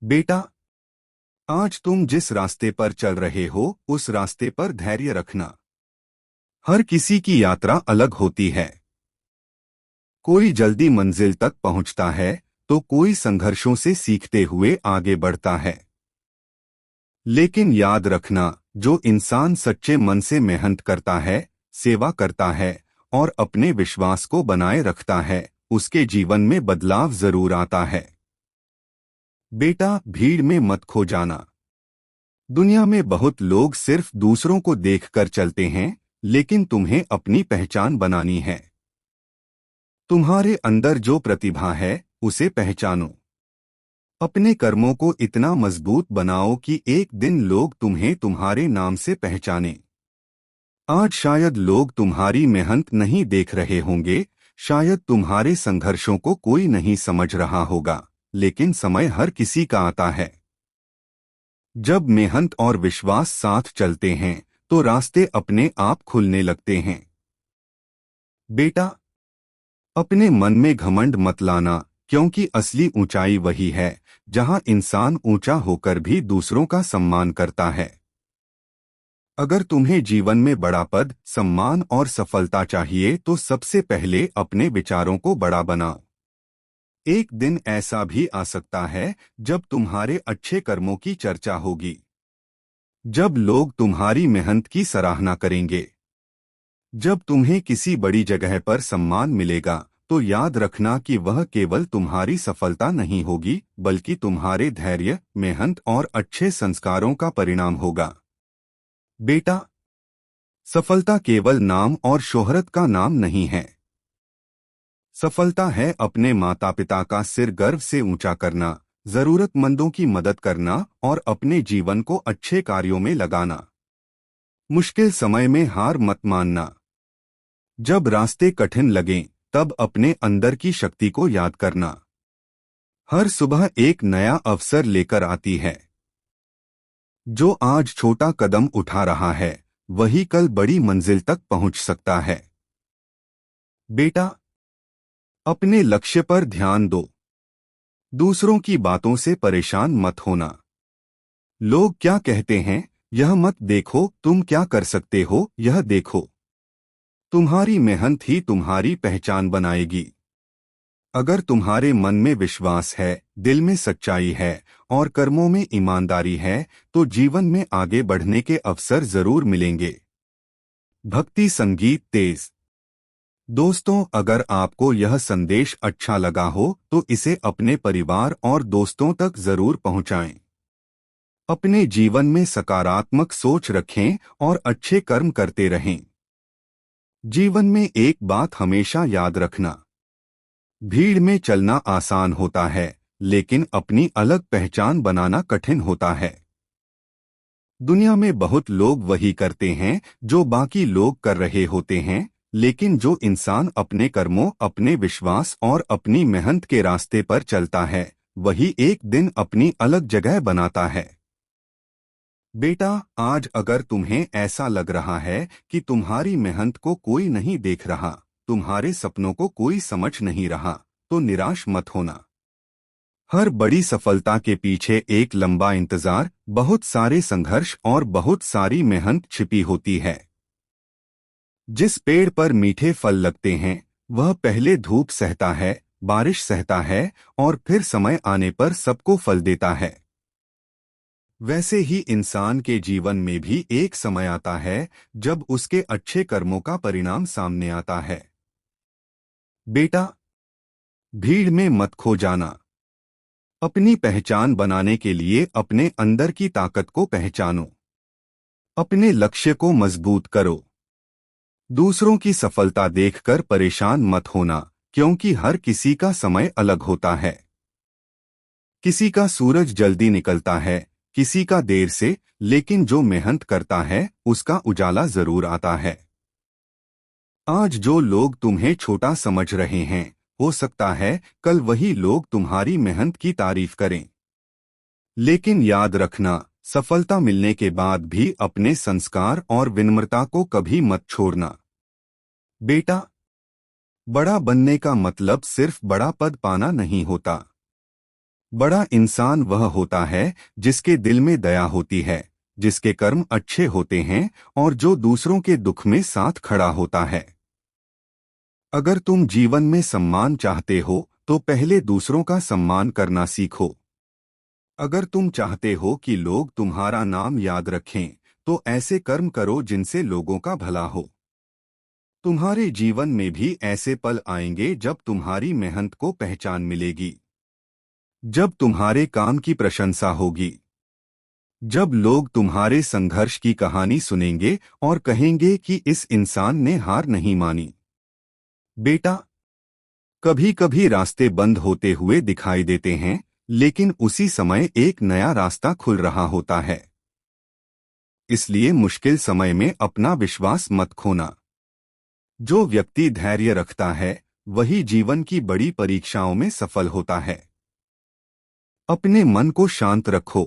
बेटा, आज तुम जिस रास्ते पर चल रहे हो उस रास्ते पर धैर्य रखना। हर किसी की यात्रा अलग होती है। कोई जल्दी मंजिल तक पहुंचता है तो कोई संघर्षों से सीखते हुए आगे बढ़ता है। लेकिन याद रखना, जो इंसान सच्चे मन से मेहनत करता है, सेवा करता है और अपने विश्वास को बनाए रखता है, उसके जीवन में बदलाव जरूर आता है। बेटा, भीड़ में मत खो जाना। दुनिया में बहुत लोग सिर्फ दूसरों को देखकर चलते हैं, लेकिन तुम्हें अपनी पहचान बनानी है। तुम्हारे अंदर जो प्रतिभा है उसे पहचानो। अपने कर्मों को इतना मजबूत बनाओ कि एक दिन लोग तुम्हें तुम्हारे नाम से पहचानें। आज शायद लोग तुम्हारी मेहनत नहीं देख रहे होंगे, शायद तुम्हारे संघर्षों को कोई नहीं समझ रहा होगा, लेकिन समय हर किसी का आता है। जब मेहनत और विश्वास साथ चलते हैं तो रास्ते अपने आप खुलने लगते हैं। बेटा, अपने मन में घमंड मत लाना, क्योंकि असली ऊंचाई वही है जहां इंसान ऊंचा होकर भी दूसरों का सम्मान करता है। अगर तुम्हें जीवन में बड़ा पद, सम्मान और सफलता चाहिए तो सबसे पहले अपने विचारों को बड़ा बनाओ। एक दिन ऐसा भी आ सकता है जब तुम्हारे अच्छे कर्मों की चर्चा होगी, जब लोग तुम्हारी मेहनत की सराहना करेंगे, जब तुम्हें किसी बड़ी जगह पर सम्मान मिलेगा, तो याद रखना कि वह केवल तुम्हारी सफलता नहीं होगी, बल्कि तुम्हारे धैर्य, मेहनत और अच्छे संस्कारों का परिणाम होगा। बेटा, सफलता केवल नाम और शोहरत का नाम नहीं है। सफलता है अपने माता पिता का सिर गर्व से ऊंचा करना, जरूरतमंदों की मदद करना और अपने जीवन को अच्छे कार्यों में लगाना। मुश्किल समय में हार मत मानना। जब रास्ते कठिन लगें, तब अपने अंदर की शक्ति को याद करना। हर सुबह एक नया अवसर लेकर आती है। जो आज छोटा कदम उठा रहा है, वही कल बड़ी मंजिल तक पहुंच सकता है। बेटा, अपने लक्ष्य पर ध्यान दो। दूसरों की बातों से परेशान मत होना। लोग क्या कहते हैं, यह मत देखो, तुम क्या कर सकते हो, यह देखो। तुम्हारी मेहनत ही तुम्हारी पहचान बनाएगी। अगर तुम्हारे मन में विश्वास है, दिल में सच्चाई है और कर्मों में ईमानदारी है, तो जीवन में आगे बढ़ने के अवसर जरूर मिलेंगे। भक्ति संगीत तेज। दोस्तों, अगर आपको यह संदेश अच्छा लगा हो तो इसे अपने परिवार और दोस्तों तक जरूर पहुंचाएं। अपने जीवन में सकारात्मक सोच रखें और अच्छे कर्म करते रहें। जीवन में एक बात हमेशा याद रखना, भीड़ में चलना आसान होता है, लेकिन अपनी अलग पहचान बनाना कठिन होता है। दुनिया में बहुत लोग वही करते हैं जो बाकी लोग कर रहे होते हैं, लेकिन जो इंसान अपने कर्मों, अपने विश्वास और अपनी मेहनत के रास्ते पर चलता है, वही एक दिन अपनी अलग जगह बनाता है। बेटा, आज अगर तुम्हें ऐसा लग रहा है कि तुम्हारी मेहनत को कोई नहीं देख रहा, तुम्हारे सपनों को कोई समझ नहीं रहा, तो निराश मत होना। हर बड़ी सफलता के पीछे एक लंबा इंतजार, बहुत सारे संघर्ष और बहुत सारी मेहनत छिपी होती है। जिस पेड़ पर मीठे फल लगते हैं, वह पहले धूप सहता है, बारिश सहता है और फिर समय आने पर सबको फल देता है। वैसे ही इंसान के जीवन में भी एक समय आता है जब उसके अच्छे कर्मों का परिणाम सामने आता है। बेटा, भीड़ में मत खो जाना। अपनी पहचान बनाने के लिए अपने अंदर की ताकत को पहचानो। अपने लक्ष्य को मजबूत करो। दूसरों की सफलता देखकर परेशान मत होना, क्योंकि हर किसी का समय अलग होता है। किसी का सूरज जल्दी निकलता है, किसी का देर से, लेकिन जो मेहनत करता है उसका उजाला जरूर आता है। आज जो लोग तुम्हें छोटा समझ रहे हैं, हो सकता है कल वही लोग तुम्हारी मेहनत की तारीफ करें। लेकिन याद रखना, सफलता मिलने के बाद भी अपने संस्कार और विनम्रता को कभी मत छोड़ना। बेटा, बड़ा बनने का मतलब सिर्फ बड़ा पद पाना नहीं होता। बड़ा इंसान वह होता है जिसके दिल में दया होती है, जिसके कर्म अच्छे होते हैं और जो दूसरों के दुख में साथ खड़ा होता है। अगर तुम जीवन में सम्मान चाहते हो तो पहले दूसरों का सम्मान करना सीखो। अगर तुम चाहते हो कि लोग तुम्हारा नाम याद रखें तो ऐसे कर्म करो जिनसे लोगों का भला हो। तुम्हारे जीवन में भी ऐसे पल आएंगे जब तुम्हारी मेहनत को पहचान मिलेगी, जब तुम्हारे काम की प्रशंसा होगी, जब लोग तुम्हारे संघर्ष की कहानी सुनेंगे और कहेंगे कि इस इंसान ने हार नहीं मानी। बेटा, कभी कभी रास्ते बंद होते हुए दिखाई देते हैं, लेकिन उसी समय एक नया रास्ता खुल रहा होता है। इसलिए मुश्किल समय में अपना विश्वास मत खोना। जो व्यक्ति धैर्य रखता है वही जीवन की बड़ी परीक्षाओं में सफल होता है। अपने मन को शांत रखो।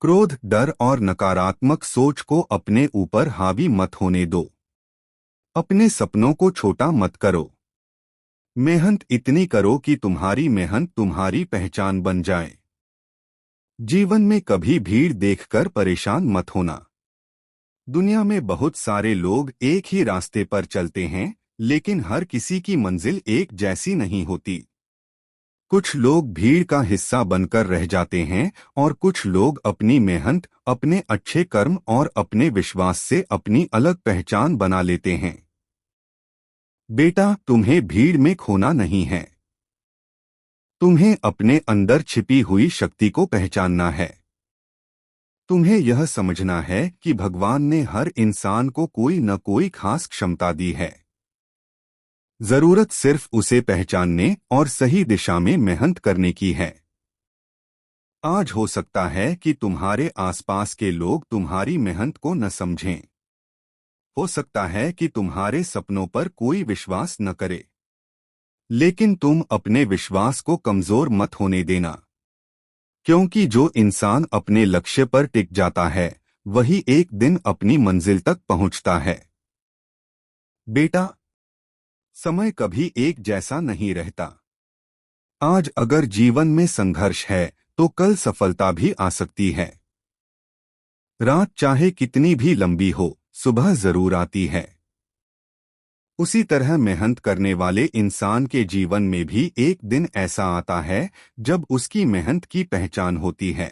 क्रोध, डर और नकारात्मक सोच को अपने ऊपर हावी मत होने दो। अपने सपनों को छोटा मत करो। मेहनत इतनी करो कि तुम्हारी मेहनत तुम्हारी पहचान बन जाए। जीवन में कभी भीड़ देखकर परेशान मत होना। दुनिया में बहुत सारे लोग एक ही रास्ते पर चलते हैं, लेकिन हर किसी की मंजिल एक जैसी नहीं होती। कुछ लोग भीड़ का हिस्सा बनकर रह जाते हैं और कुछ लोग अपनी मेहनत, अपने अच्छे कर्म और अपने विश्वास से अपनी अलग पहचान बना लेते हैं। बेटा, तुम्हें भीड़ में खोना नहीं है। तुम्हें अपने अंदर छिपी हुई शक्ति को पहचानना है। तुम्हें यह समझना है कि भगवान ने हर इंसान को कोई न कोई खास क्षमता दी है। जरूरत सिर्फ उसे पहचानने और सही दिशा में मेहनत करने की है। आज हो सकता है कि तुम्हारे आसपास के लोग तुम्हारी मेहनत को न समझें। हो सकता है कि तुम्हारे सपनों पर कोई विश्वास न करे, लेकिन तुम अपने विश्वास को कमजोर मत होने देना, क्योंकि जो इंसान अपने लक्ष्य पर टिक जाता है वही एक दिन अपनी मंजिल तक पहुंचता है। बेटा, समय कभी एक जैसा नहीं रहता। आज अगर जीवन में संघर्ष है तो कल सफलता भी आ सकती है। रात चाहे कितनी भी लंबी हो, सुबह जरूर आती है। उसी तरह मेहनत करने वाले इंसान के जीवन में भी एक दिन ऐसा आता है जब उसकी मेहनत की पहचान होती है।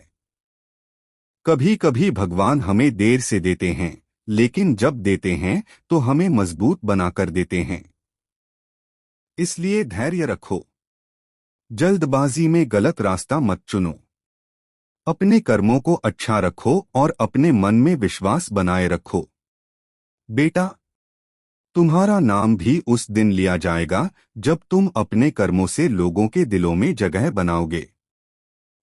कभी कभी भगवान हमें देर से देते हैं, लेकिन जब देते हैं तो हमें मजबूत बनाकर देते हैं। इसलिए धैर्य रखो। जल्दबाजी में गलत रास्ता मत चुनो। अपने कर्मों को अच्छा रखो और अपने मन में विश्वास बनाए रखो। बेटा, तुम्हारा नाम भी उस दिन लिया जाएगा जब तुम अपने कर्मों से लोगों के दिलों में जगह बनाओगे।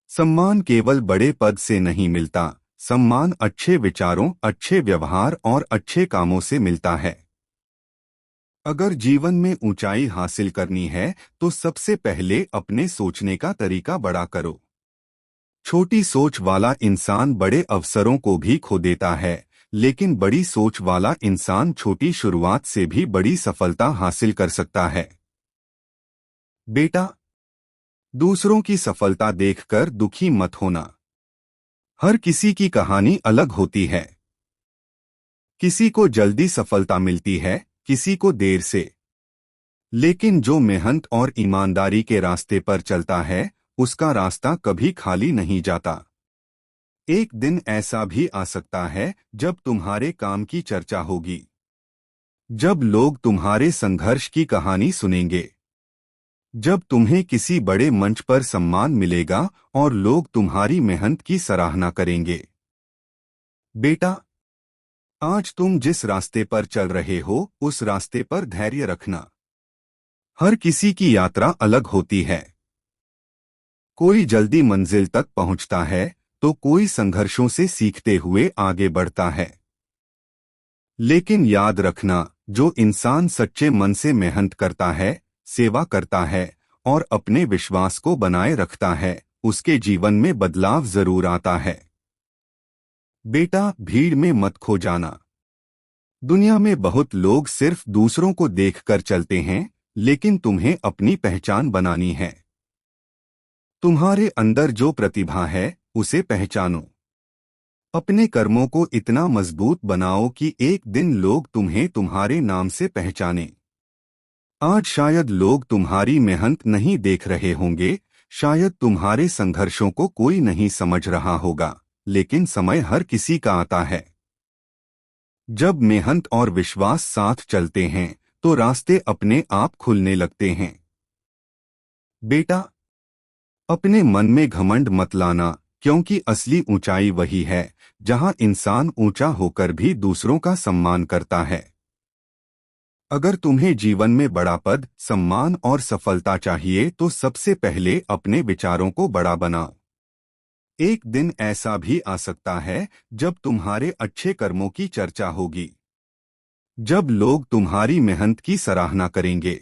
सम्मान केवल बड़े पद से नहीं मिलता, सम्मान अच्छे विचारों, अच्छे व्यवहार और अच्छे कामों से मिलता है। अगर जीवन में ऊंचाई हासिल करनी है तो सबसे पहले अपने सोचने का तरीका बड़ा करो। छोटी सोच वाला इंसान बड़े अवसरों को भी खो देता है, लेकिन बड़ी सोच वाला इंसान छोटी शुरुआत से भी बड़ी सफलता हासिल कर सकता है। बेटा, दूसरों की सफलता देखकर दुखी मत होना। हर किसी की कहानी अलग होती है। किसी को जल्दी सफलता मिलती है, किसी को देर से। लेकिन जो मेहनत और ईमानदारी के रास्ते पर चलता है उसका रास्ता कभी खाली नहीं जाता। एक दिन ऐसा भी आ सकता है जब तुम्हारे काम की चर्चा होगी, जब लोग तुम्हारे संघर्ष की कहानी सुनेंगे, जब तुम्हें किसी बड़े मंच पर सम्मान मिलेगा और लोग तुम्हारी मेहनत की सराहना करेंगे। बेटा, आज तुम जिस रास्ते पर चल रहे हो उस रास्ते पर धैर्य रखना। हर किसी की यात्रा अलग होती है। कोई जल्दी मंजिल तक पहुंचता है तो कोई संघर्षों से सीखते हुए आगे बढ़ता है। लेकिन याद रखना, जो इंसान सच्चे मन से मेहनत करता है, सेवा करता है और अपने विश्वास को बनाए रखता है, उसके जीवन में बदलाव जरूर आता है। बेटा, भीड़ में मत खो जाना। दुनिया में बहुत लोग सिर्फ दूसरों को देखकर चलते हैं, लेकिन तुम्हें अपनी पहचान बनानी है। तुम्हारे अंदर जो प्रतिभा है उसे पहचानो। अपने कर्मों को इतना मजबूत बनाओ कि एक दिन लोग तुम्हें तुम्हारे नाम से पहचानें। आज शायद लोग तुम्हारी मेहनत नहीं देख रहे होंगे, शायद तुम्हारे संघर्षों को कोई नहीं समझ रहा होगा, लेकिन समय हर किसी का आता है। जब मेहनत और विश्वास साथ चलते हैं तो रास्ते अपने आप खुलने लगते हैं। बेटा, अपने मन में घमंड मत लाना, क्योंकि असली ऊंचाई वही है जहां इंसान ऊंचा होकर भी दूसरों का सम्मान करता है। अगर तुम्हें जीवन में बड़ा पद, सम्मान और सफलता चाहिए तो सबसे पहले अपने विचारों को बड़ा बनाओ। एक दिन ऐसा भी आ सकता है जब तुम्हारे अच्छे कर्मों की चर्चा होगी, जब लोग तुम्हारी मेहनत की सराहना करेंगे,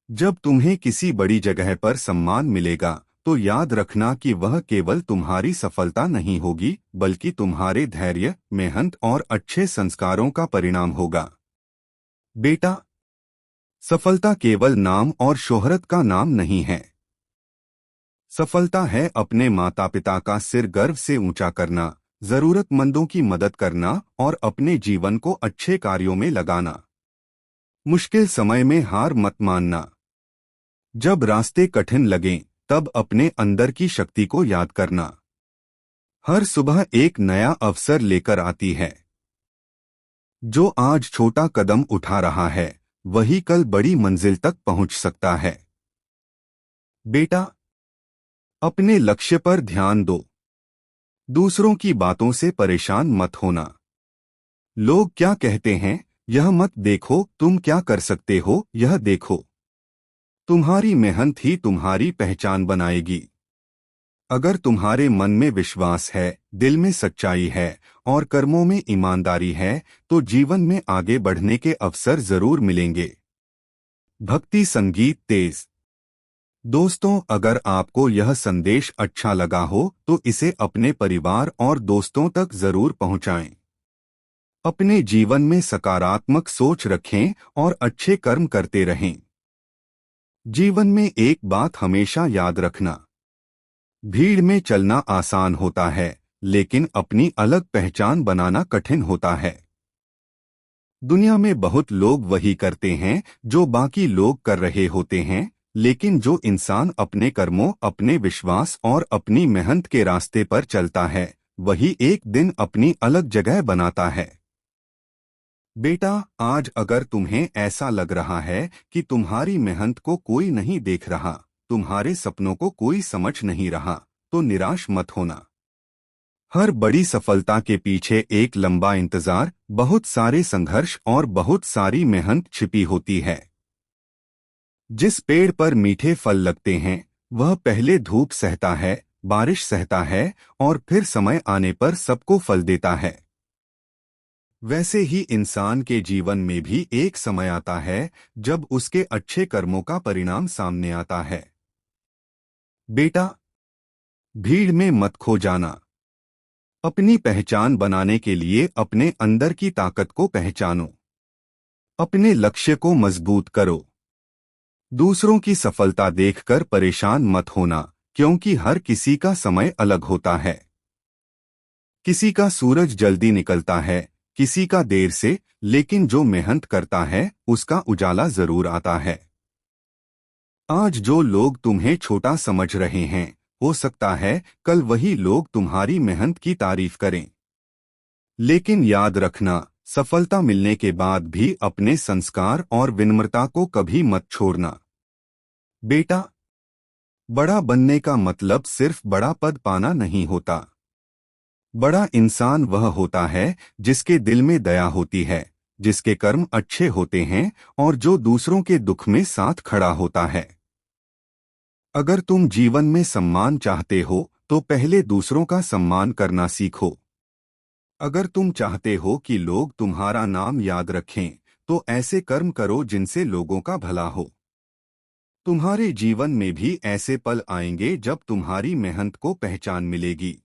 जब तुम्हें किसी बड़ी जगह पर सम्मान मिलेगा तो याद रखना कि वह केवल तुम्हारी सफलता नहीं होगी, बल्कि तुम्हारे धैर्य, मेहनत और अच्छे संस्कारों का परिणाम होगा। बेटा, सफलता केवल नाम और शोहरत का नाम नहीं है। सफलता है अपने माता पिता का सिर गर्व से ऊंचा करना, जरूरतमंदों की मदद करना और अपने जीवन को अच्छे कार्यों में लगाना। मुश्किल समय में हार मत मानना। जब रास्ते कठिन लगें तब अपने अंदर की शक्ति को याद करना। हर सुबह एक नया अवसर लेकर आती है। जो आज छोटा कदम उठा रहा है वही कल बड़ी मंजिल तक पहुंच सकता है। बेटा, अपने लक्ष्य पर ध्यान दो। दूसरों की बातों से परेशान मत होना। लोग क्या कहते हैं यह मत देखो, तुम क्या कर सकते हो यह देखो। तुम्हारी मेहनत ही तुम्हारी पहचान बनाएगी। अगर तुम्हारे मन में विश्वास है, दिल में सच्चाई है और कर्मों में ईमानदारी है तो जीवन में आगे बढ़ने के अवसर जरूर मिलेंगे। भक्ति संगीत तेज। दोस्तों, अगर आपको यह संदेश अच्छा लगा हो तो इसे अपने परिवार और दोस्तों तक जरूर पहुंचाएं। अपने जीवन में सकारात्मक सोच रखें और अच्छे कर्म करते रहें। जीवन में एक बात हमेशा याद रखना, भीड़ में चलना आसान होता है लेकिन अपनी अलग पहचान बनाना कठिन होता है। दुनिया में बहुत लोग वही करते हैं जो बाकी लोग कर रहे होते हैं, लेकिन जो इंसान अपने कर्मों, अपने विश्वास और अपनी मेहनत के रास्ते पर चलता है वही एक दिन अपनी अलग जगह बनाता है। बेटा, आज अगर तुम्हें ऐसा लग रहा है कि तुम्हारी मेहनत को कोई नहीं देख रहा, तुम्हारे सपनों को कोई समझ नहीं रहा, तो निराश मत होना। हर बड़ी सफलता के पीछे एक लंबा इंतजार, बहुत सारे संघर्ष और बहुत सारी मेहनत छिपी होती है। जिस पेड़ पर मीठे फल लगते हैं वह पहले धूप सहता है, बारिश सहता है और फिर समय आने पर सबको फल देता है। वैसे ही इंसान के जीवन में भी एक समय आता है जब उसके अच्छे कर्मों का परिणाम सामने आता है। बेटा, भीड़ में मत खो जाना। अपनी पहचान बनाने के लिए अपने अंदर की ताकत को पहचानो। अपने लक्ष्य को मजबूत करो। दूसरों की सफलता देखकर परेशान मत होना, क्योंकि हर किसी का समय अलग होता है। किसी का सूरज जल्दी निकलता है, किसी का देर से, लेकिन जो मेहनत करता है उसका उजाला जरूर आता है। आज जो लोग तुम्हें छोटा समझ रहे हैं, हो सकता है कल वही लोग तुम्हारी मेहनत की तारीफ करें। लेकिन याद रखना, सफलता मिलने के बाद भी अपने संस्कार और विनम्रता को कभी मत छोड़ना। बेटा, बड़ा बनने का मतलब सिर्फ बड़ा पद पाना नहीं होता। बड़ा इंसान वह होता है जिसके दिल में दया होती है, जिसके कर्म अच्छे होते हैं और जो दूसरों के दुख में साथ खड़ा होता है। अगर तुम जीवन में सम्मान चाहते हो तो पहले दूसरों का सम्मान करना सीखो। अगर तुम चाहते हो कि लोग तुम्हारा नाम याद रखें तो ऐसे कर्म करो जिनसे लोगों का भला हो। तुम्हारे जीवन में भी ऐसे पल आएंगे जब तुम्हारी मेहनत को पहचान मिलेगी,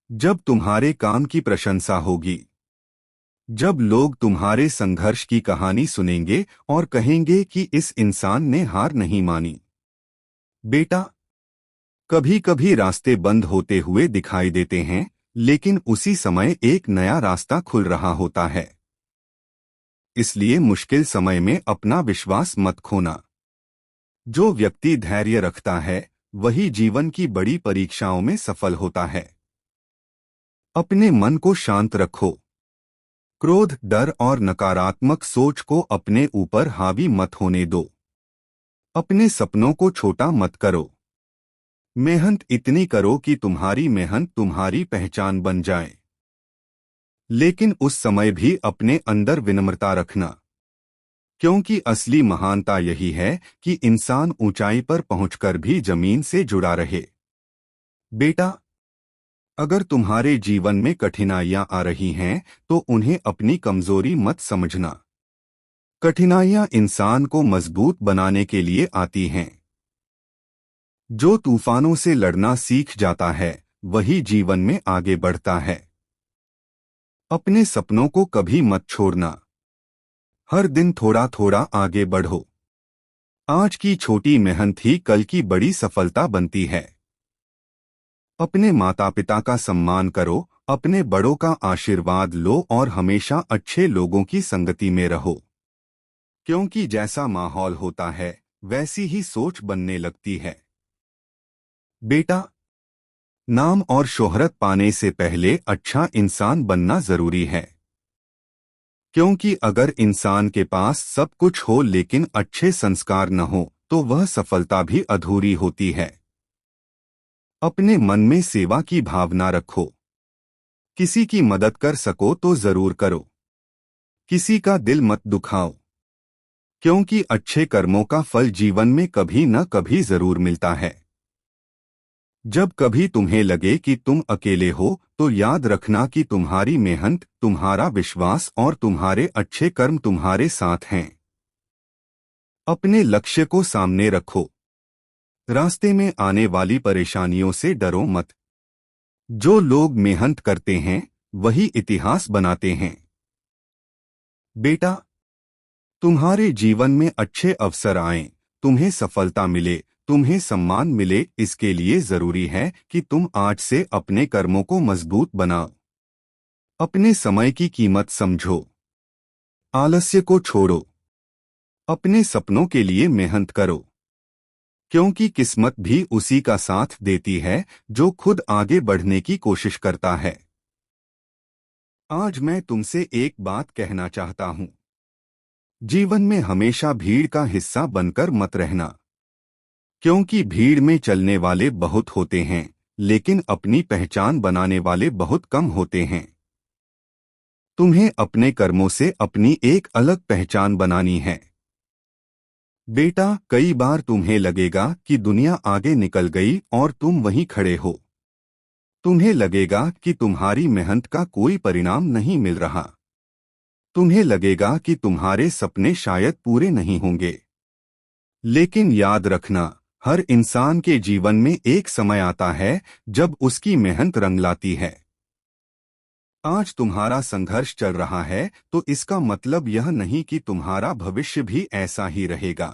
जब तुम्हारे काम की प्रशंसा होगी, जब लोग तुम्हारे संघर्ष की कहानी सुनेंगे और कहेंगे कि इस इंसान ने हार नहीं मानी। बेटा, कभी कभी रास्ते बंद होते हुए दिखाई देते हैं, लेकिन उसी समय एक नया रास्ता खुल रहा होता है। इसलिए मुश्किल समय में अपना विश्वास मत खोना। जो व्यक्ति धैर्य रखता है वही जीवन की बड़ी परीक्षाओं में सफल होता है। अपने मन को शांत रखो। क्रोध, डर और नकारात्मक सोच को अपने ऊपर हावी मत होने दो। अपने सपनों को छोटा मत करो। मेहनत इतनी करो कि तुम्हारी मेहनत तुम्हारी पहचान बन जाए। लेकिन उस समय भी अपने अंदर विनम्रता रखना, क्योंकि असली महानता यही है कि इंसान ऊंचाई पर पहुंचकर भी जमीन से जुड़ा रहे। बेटा, अगर तुम्हारे जीवन में कठिनाइयां आ रही हैं तो उन्हें अपनी कमजोरी मत समझना। कठिनाइयां इंसान को मजबूत बनाने के लिए आती हैं। जो तूफानों से लड़ना सीख जाता है वही जीवन में आगे बढ़ता है। अपने सपनों को कभी मत छोड़ना। हर दिन थोड़ा थोड़ा आगे बढ़ो। आज की छोटी मेहनत ही कल की बड़ी सफलता बनती है। अपने माता पिता का सम्मान करो, अपने बड़ों का आशीर्वाद लो और हमेशा अच्छे लोगों की संगति में रहो, क्योंकि जैसा माहौल होता है वैसी ही सोच बनने लगती है। बेटा, नाम और शोहरत पाने से पहले अच्छा इंसान बनना जरूरी है, क्योंकि अगर इंसान के पास सब कुछ हो लेकिन अच्छे संस्कार न हो तो वह सफलता भी अधूरी होती है। अपने मन में सेवा की भावना रखो। किसी की मदद कर सको तो जरूर करो। किसी का दिल मत दुखाओ, क्योंकि अच्छे कर्मों का फल जीवन में कभी न कभी जरूर मिलता है। जब कभी तुम्हें लगे कि तुम अकेले हो तो याद रखना कि तुम्हारी मेहनत, तुम्हारा विश्वास और तुम्हारे अच्छे कर्म तुम्हारे साथ हैं। अपने लक्ष्य को सामने रखो। रास्ते में आने वाली परेशानियों से डरो मत। जो लोग मेहनत करते हैं वही इतिहास बनाते हैं। बेटा, तुम्हारे जीवन में अच्छे अवसर आएं, तुम्हें सफलता मिले, तुम्हें सम्मान मिले, इसके लिए जरूरी है कि तुम आज से अपने कर्मों को मजबूत बनाओ। अपने समय की कीमत समझो। आलस्य को छोड़ो। अपने सपनों के लिए मेहनत करो, क्योंकि किस्मत भी उसी का साथ देती है जो खुद आगे बढ़ने की कोशिश करता है। आज मैं तुमसे एक बात कहना चाहता हूं। जीवन में हमेशा भीड़ का हिस्सा बनकर मत रहना, क्योंकि भीड़ में चलने वाले बहुत होते हैं लेकिन अपनी पहचान बनाने वाले बहुत कम होते हैं। तुम्हें अपने कर्मों से अपनी एक अलग पहचान बनानी है। बेटा, कई बार तुम्हें लगेगा कि दुनिया आगे निकल गई और तुम वहीं खड़े हो। तुम्हें लगेगा कि तुम्हारी मेहनत का कोई परिणाम नहीं मिल रहा। तुम्हें लगेगा कि तुम्हारे सपने शायद पूरे नहीं होंगे। लेकिन याद रखना, हर इंसान के जीवन में एक समय आता है जब उसकी मेहनत रंग लाती है। आज तुम्हारा संघर्ष चल रहा है तो इसका मतलब यह नहीं कि तुम्हारा भविष्य भी ऐसा ही रहेगा।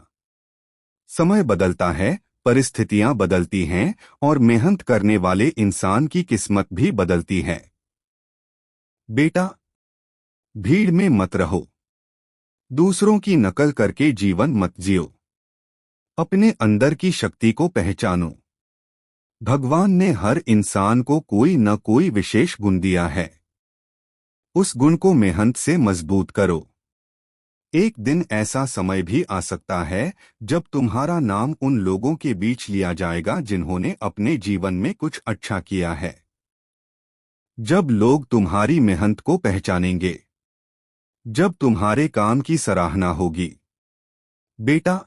समय बदलता है, परिस्थितियां बदलती हैं और मेहनत करने वाले इंसान की किस्मत भी बदलती है। बेटा, भीड़ में मत रहो। दूसरों की नकल करके जीवन मत जियो। अपने अंदर की शक्ति को पहचानो। भगवान ने हर इंसान को कोई न कोई विशेष गुण दिया है। उस गुण को मेहनत से मजबूत करो। एक दिन ऐसा समय भी आ सकता है जब तुम्हारा नाम उन लोगों के बीच लिया जाएगा जिन्होंने अपने जीवन में कुछ अच्छा किया है। जब लोग तुम्हारी मेहनत को पहचानेंगे, जब तुम्हारे काम की सराहना होगी। बेटा,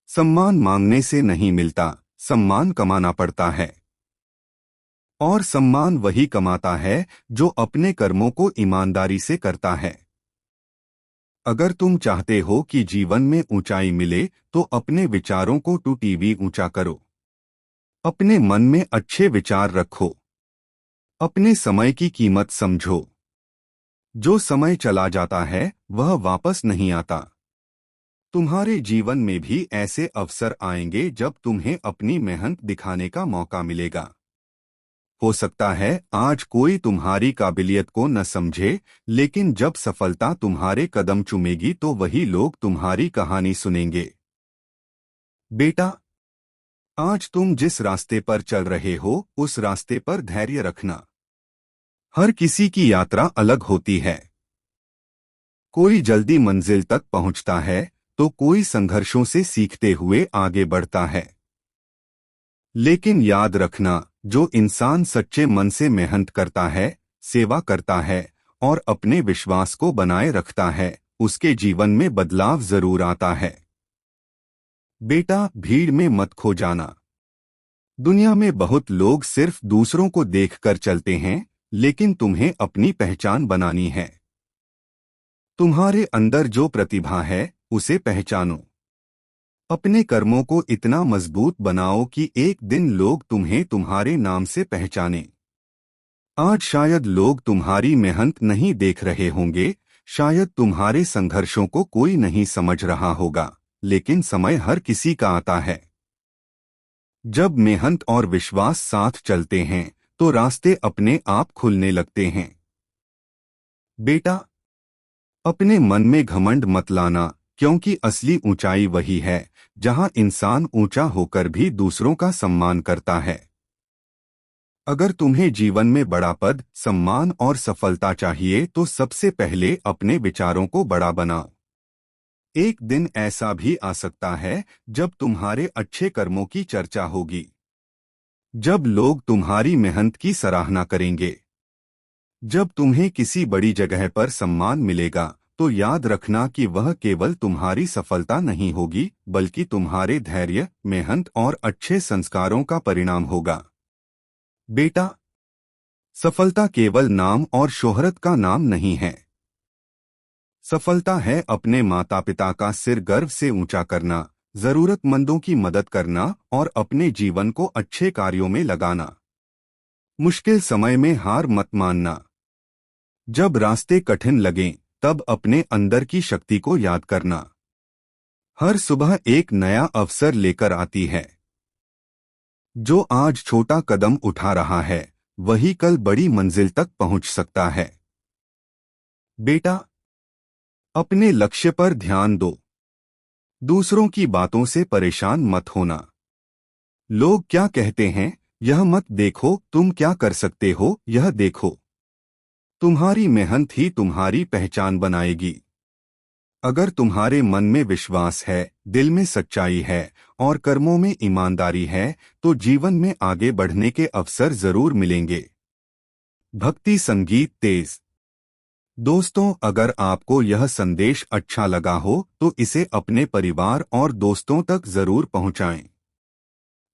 सम्मान मांगने से नहीं मिलता, सम्मान कमाना पड़ता है। और सम्मान वही कमाता है जो अपने कर्मों को ईमानदारी से करता है। अगर तुम चाहते हो कि जीवन में ऊंचाई मिले तो अपने विचारों को टूटीवी ऊंचा करो। अपने मन में अच्छे विचार रखो। अपने समय की कीमत समझो। जो समय चला जाता है वह वापस नहीं आता। तुम्हारे जीवन में भी ऐसे अवसर आएंगे जब तुम्हें अपनी मेहनत दिखाने का मौका मिलेगा। हो सकता है आज कोई तुम्हारी काबिलियत को न समझे, लेकिन जब सफलता तुम्हारे कदम चूमेगी तो वही लोग तुम्हारी कहानी सुनेंगे। बेटा, आज तुम जिस रास्ते पर चल रहे हो उस रास्ते पर धैर्य रखना। हर किसी की यात्रा अलग होती है। कोई जल्दी मंजिल तक पहुंचता है तो कोई संघर्षों से सीखते हुए आगे बढ़ता है। लेकिन याद रखना, जो इंसान सच्चे मन से मेहनत करता है, सेवा करता है और अपने विश्वास को बनाए रखता है, उसके जीवन में बदलाव जरूर आता है। बेटा, भीड़ में मत खो जाना। दुनिया में बहुत लोग सिर्फ दूसरों को देखकर चलते हैं, लेकिन तुम्हें अपनी पहचान बनानी है। तुम्हारे अंदर जो प्रतिभा है उसे पहचानो। अपने कर्मों को इतना मजबूत बनाओ कि एक दिन लोग तुम्हें तुम्हारे नाम से पहचानें। आज शायद लोग तुम्हारी मेहनत नहीं देख रहे होंगे, शायद तुम्हारे संघर्षों को कोई नहीं समझ रहा होगा, लेकिन समय हर किसी का आता है। जब मेहनत और विश्वास साथ चलते हैं तो रास्ते अपने आप खुलने लगते हैं। बेटा, अपने मन में घमंड मत लाना, क्योंकि असली ऊंचाई वही है जहां इंसान ऊंचा होकर भी दूसरों का सम्मान करता है। अगर तुम्हें जीवन में बड़ा पद, सम्मान और सफलता चाहिए तो सबसे पहले अपने विचारों को बड़ा बनाओ। एक दिन ऐसा भी आ सकता है जब तुम्हारे अच्छे कर्मों की चर्चा होगी, जब लोग तुम्हारी मेहनत की सराहना करेंगे। जब तुम्हें किसी बड़ी जगह पर सम्मान मिलेगा तो याद रखना कि वह केवल तुम्हारी सफलता नहीं होगी, बल्कि तुम्हारे धैर्य, मेहनत और अच्छे संस्कारों का परिणाम होगा। बेटा, सफलता केवल नाम और शोहरत का नाम नहीं है। सफलता है अपने माता पिता का सिर गर्व से ऊंचा करना, जरूरतमंदों की मदद करना और अपने जीवन को अच्छे कार्यों में लगाना। मुश्किल समय में हार मत मानना। जब रास्ते कठिन लगें तब अपने अंदर की शक्ति को याद करना। हर सुबह एक नया अवसर लेकर आती है। जो आज छोटा कदम उठा रहा है वही कल बड़ी मंजिल तक पहुंच सकता है। बेटा, अपने लक्ष्य पर ध्यान दो। दूसरों की बातों से परेशान मत होना। लोग क्या कहते हैं यह मत देखो, तुम क्या कर सकते हो यह देखो। तुम्हारी मेहनत ही तुम्हारी पहचान बनाएगी। अगर तुम्हारे मन में विश्वास है, दिल में सच्चाई है और कर्मों में ईमानदारी है तो जीवन में आगे बढ़ने के अवसर जरूर मिलेंगे। भक्ति संगीत तेज। दोस्तों, अगर आपको यह संदेश अच्छा लगा हो तो इसे अपने परिवार और दोस्तों तक जरूर पहुंचाएं।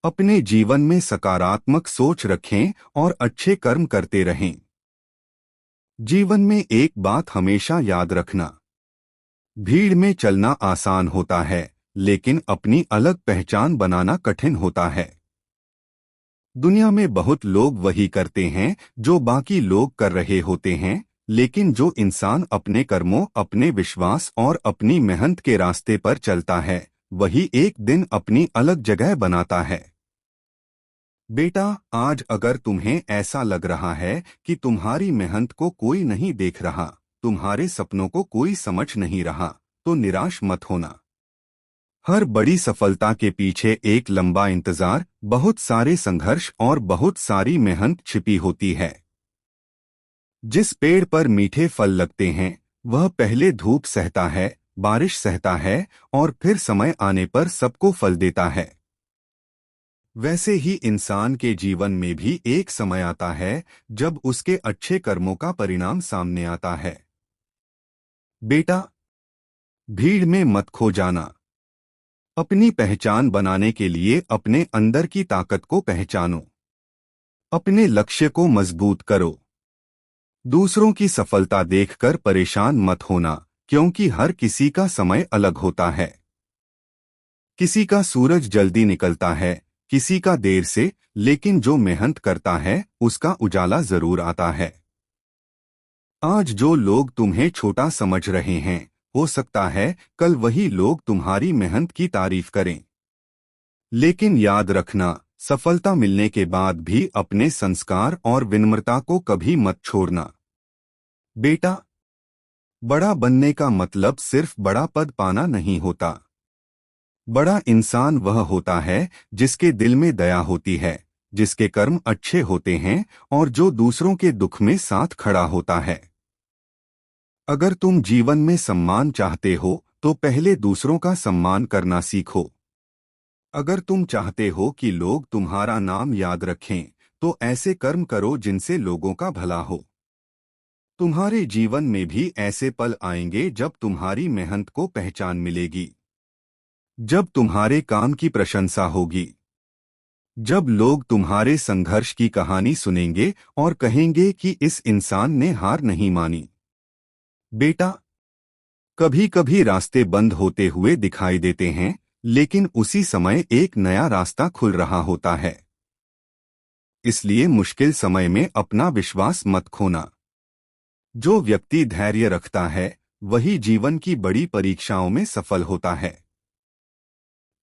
अपने जीवन में सकारात्मक सोच रखें और अच्छे कर्म करते रहें। जीवन में एक बात हमेशा याद रखना, भीड़ में चलना आसान होता है, लेकिन अपनी अलग पहचान बनाना कठिन होता है। दुनिया में बहुत लोग वही करते हैं जो बाकी लोग कर रहे होते हैं, लेकिन जो इंसान अपने कर्मों, अपने विश्वास और अपनी मेहनत के रास्ते पर चलता है, वही एक दिन अपनी अलग जगह बनाता है। बेटा, आज अगर तुम्हें ऐसा लग रहा है कि तुम्हारी मेहनत को कोई नहीं देख रहा, तुम्हारे सपनों को कोई समझ नहीं रहा, तो निराश मत होना। हर बड़ी सफलता के पीछे एक लंबा इंतजार, बहुत सारे संघर्ष और बहुत सारी मेहनत छिपी होती है। जिस पेड़ पर मीठे फल लगते हैं वह पहले धूप सहता है, बारिश सहता है और फिर समय आने पर सबको फल देता है। वैसे ही इंसान के जीवन में भी एक समय आता है जब उसके अच्छे कर्मों का परिणाम सामने आता है। बेटा, भीड़ में मत खो जाना। अपनी पहचान बनाने के लिए अपने अंदर की ताकत को पहचानो। अपने लक्ष्य को मजबूत करो। दूसरों की सफलता देखकर परेशान मत होना, क्योंकि हर किसी का समय अलग होता है। किसी का सूरज जल्दी निकलता है, किसी का देर से, लेकिन जो मेहनत करता है उसका उजाला जरूर आता है। आज जो लोग तुम्हें छोटा समझ रहे हैं हो सकता है कल वही लोग तुम्हारी मेहनत की तारीफ करें। लेकिन याद रखना, सफलता मिलने के बाद भी अपने संस्कार और विनम्रता को कभी मत छोड़ना। बेटा, बड़ा बनने का मतलब सिर्फ बड़ा पद पाना नहीं होता। बड़ा इंसान वह होता है जिसके दिल में दया होती है, जिसके कर्म अच्छे होते हैं और जो दूसरों के दुख में साथ खड़ा होता है। अगर तुम जीवन में सम्मान चाहते हो तो पहले दूसरों का सम्मान करना सीखो। अगर तुम चाहते हो कि लोग तुम्हारा नाम याद रखें तो ऐसे कर्म करो जिनसे लोगों का भला हो। तुम्हारे जीवन में भी ऐसे पल आएंगे जब तुम्हारी मेहनत को पहचान मिलेगी, जब तुम्हारे काम की प्रशंसा होगी, जब लोग तुम्हारे संघर्ष की कहानी सुनेंगे और कहेंगे कि इस इंसान ने हार नहीं मानी। बेटा, कभी कभी रास्ते बंद होते हुए दिखाई देते हैं, लेकिन उसी समय एक नया रास्ता खुल रहा होता है। इसलिए मुश्किल समय में अपना विश्वास मत खोना। जो व्यक्ति धैर्य रखता है वही जीवन की बड़ी परीक्षाओं में सफल होता है।